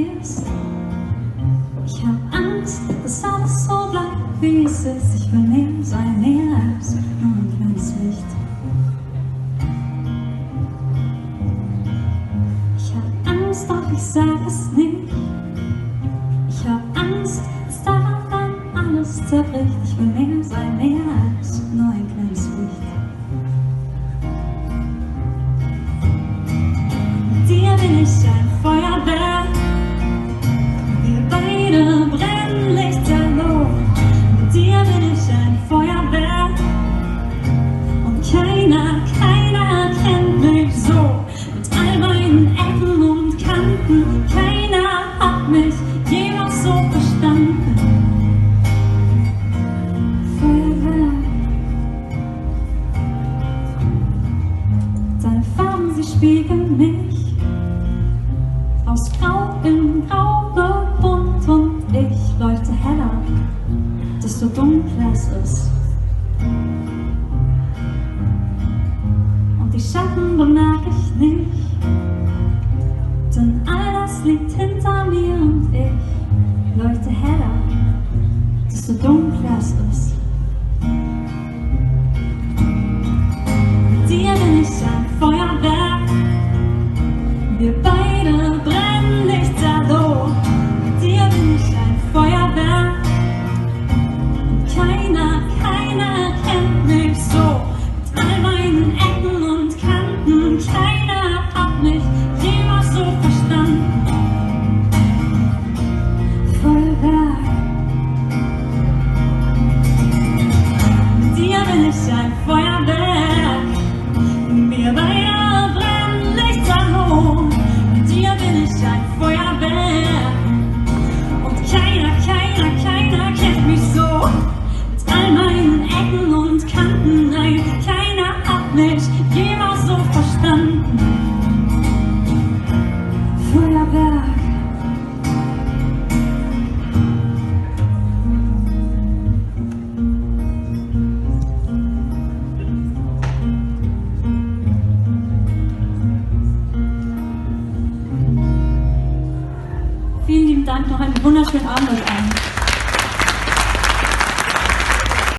gehst. Ich hab Angst, dass alles so bleibt, wie es ist. Ich will mehr sein, mehr als nur ein kleines Licht. Ich hab Angst, doch ich sag es nicht. Ich hab Angst, dass daran dann alles zerbricht. Ich will mehr sein, mehr als nur ein kleines Licht. Mit dir bin ich ein Feuerwerk. Wir beide brennen lichterloh. Mit dir bin ich ein Feuerwerk. Und keiner kennt mich so. Mit all meinen Ecken und Kanten. Keiner hat mich jemals so verstanden. Feuerwerk. Deine Farben, sie spiegeln mich. Aus Grau in Grau bunt und ich leuchte heller, desto dunkler es ist. Und die Schatten bemerke ich nicht, denn all das liegt hinter mir und ich leuchte heller, desto dunkler es ist. Mit dir bin ich ein Feuerwerk. Wir beide brennen lichterloh. Mit dir bin ich ein Feuerwerk. Und keiner kennt mich so. Mit all meinen Ecken und Kanten. Keiner hat mich jemals so verstanden. Feuerwerk. Mit dir bin ich ein Feuerwerk. Wir beide brennen lichterloh. Mit dir bin ich ein Feuerwerk. Und keiner kennt mich so. Mit all meinen Ecken und Kanten. Nein, keiner hat mich jemals so verstanden. Feuerwerk. Vielen lieben Dank, noch einen wunderschönen Abend euch allen.